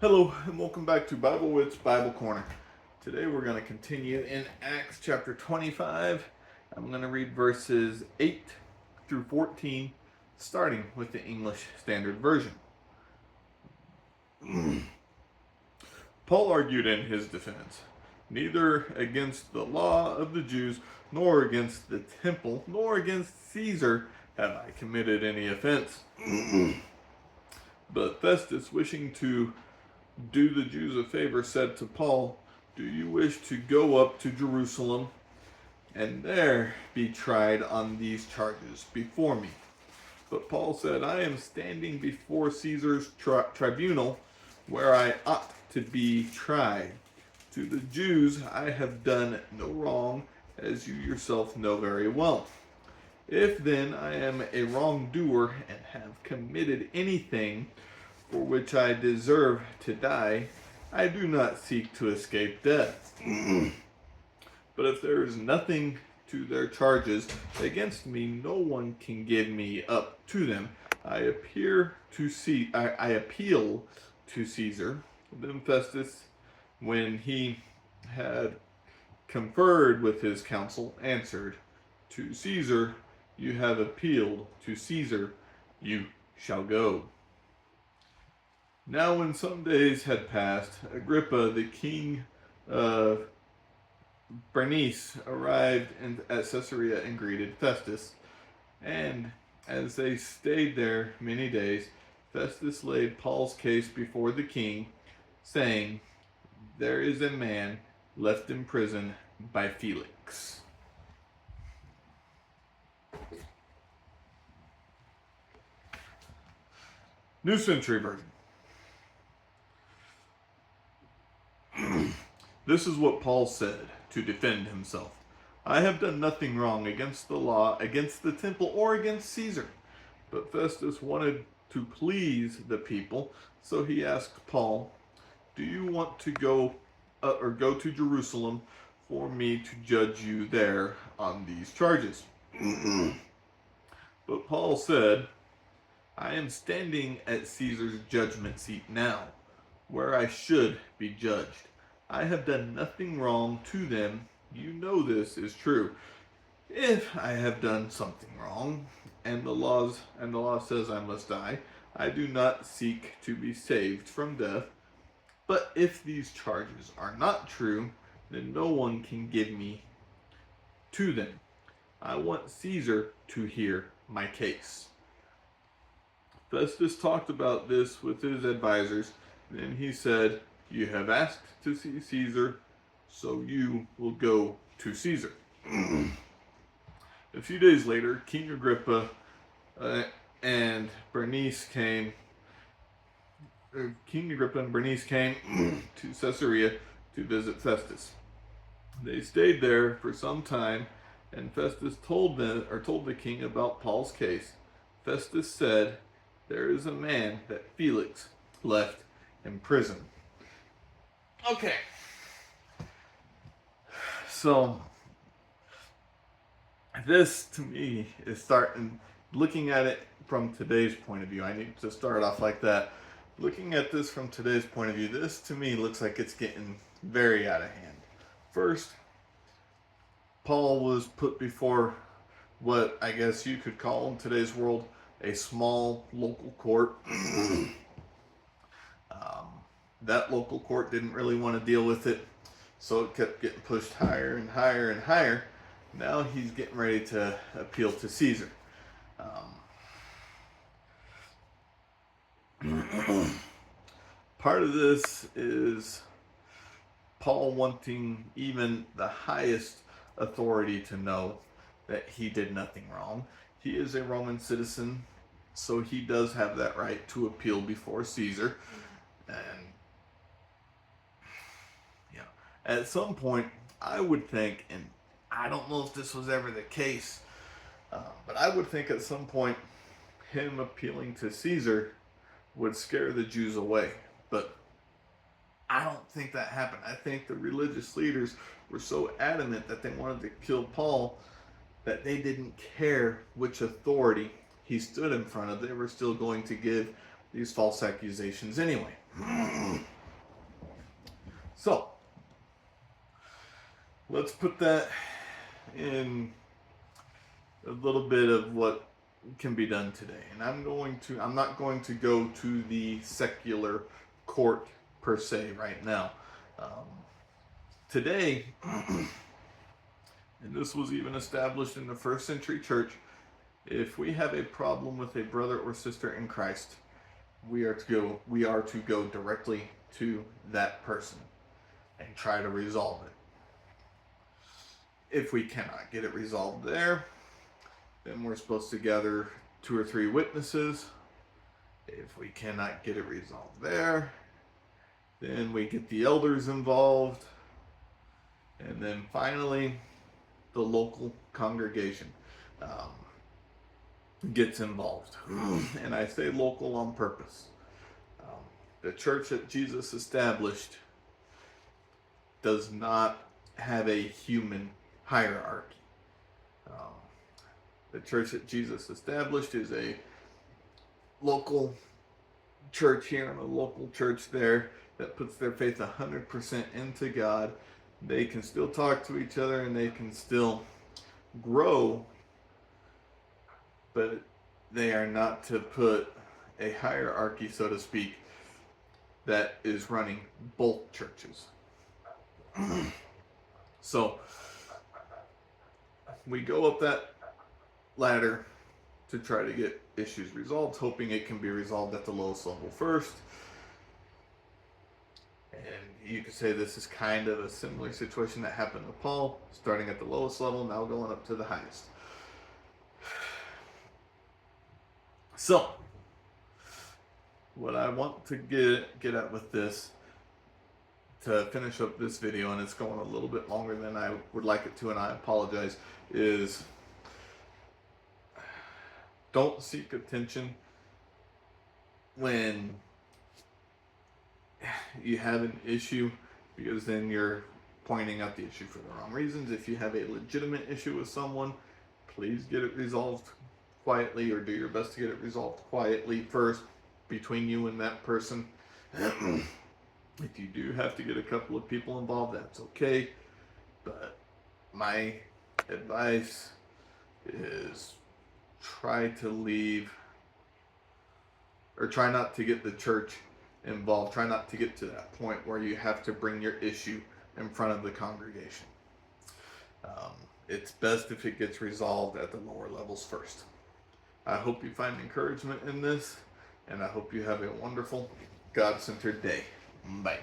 Hello, and welcome back to Bible Wits Bible Corner. Today we're going to continue in Acts chapter 25. I'm going to read verses 8 through 14, starting with the English Standard Version. Paul argued in his defense, neither against the law of the Jews, nor against the temple, nor against Caesar have I committed any offense. But Festus, wishing to do the Jews a favor, said to Paul, "Do you wish to go up to Jerusalem and there be tried on these charges before me?" But Paul said, "I am standing before Caesar's tribunal, where I ought to be tried. To the Jews I have done no wrong, as you yourself know very well. If then I am a wrongdoer and have committed anything for which I deserve to die, I do not seek to escape death. But if there is nothing to their charges against me, no one can give me up to them. I appeal to Caesar." Then Festus, when he had conferred with his council, answered, "To Caesar you have appealed, to Caesar you shall go." Now when some days had passed, Agrippa, the king of Bernice, arrived at Caesarea and greeted Festus. And as they stayed there many days, Festus laid Paul's case before the king, saying, "There is a man left in prison by Felix." New Century Version. This is what Paul said to defend himself. "I have done nothing wrong against the law, against the temple, or against Caesar." But Festus wanted to please the people, so he asked Paul, "Do you want to go to Jerusalem for me to judge you there on these charges?" But Paul said, "I am standing at Caesar's judgment seat now, where I should be judged. I have done nothing wrong to them. You know this is true. If I have done something wrong, and the law says I must die, I do not seek to be saved from death. But if these charges are not true, then no one can give me to them. I want Caesar to hear my case." Festus talked about this with his advisors. Then he said, "You have asked to see Caesar, so you will go to Caesar." A few days later, King Agrippa and Bernice came. King Agrippa and Bernice came to Caesarea to visit Festus. They stayed there for some time, and Festus told the king about Paul's case. Festus said, "There is a man that Felix left in prison." Okay. So this to me is looking at it from today's point of view. I need to start off like that. Looking at this from today's point of view, this to me looks like it's getting very out of hand. First, Paul was put before what I guess you could call in today's world a small local court. That local court didn't really want to deal with it, so it kept getting pushed higher and higher and higher. Now he's getting ready to appeal to Caesar. Part of this is Paul wanting even the highest authority to know that he did nothing wrong. He is a Roman citizen, so he does have that right to appeal before Caesar. And at some point, I would think, and I don't know if this was ever the case, but I would think at some point him appealing to Caesar would scare the Jews away. But I don't think that happened. I think the religious leaders were so adamant that they wanted to kill Paul that they didn't care which authority he stood in front of. They were still going to give these false accusations anyway. So, let's put that in a little bit of what can be done today. And I'm not going to go to the secular court per se right now. Today, and this was even established in the first century church, if we have a problem with a brother or sister in Christ, we are to go directly to that person and try to resolve it. If we cannot get it resolved there, then we're supposed to gather 2 or 3 witnesses. If we cannot get it resolved there, then we get the elders involved. And then finally, the local congregation gets involved. And I say local on purpose. The church that Jesus established does not have a human hierarchy. The church that Jesus established is a local church here and a local church there that puts their faith 100% into God. They can still talk to each other and they can still grow, but they are not to put a hierarchy, so to speak, that is running both churches. So we go up that ladder to try to get issues resolved, hoping it can be resolved at the lowest level first. And you could say this is kind of a similar situation that happened to Paul, starting at the lowest level, now going up to the highest. So, what I want to get at with this, to finish up this video, and it's going a little bit longer than I would like it to, and I apologize, is don't seek attention when you have an issue, because then you're pointing out the issue for the wrong reasons. If you have a legitimate issue with someone, please get it resolved quietly, or do your best to get it resolved quietly first between you and that person. If you do have to get a couple of people involved, that's okay. But my advice is try not to get the church involved. Try not to get to that point where you have to bring your issue in front of the congregation. It's best if it gets resolved at the lower levels first. I hope you find encouragement in this, and I hope you have a wonderful, God-centered day. Bye.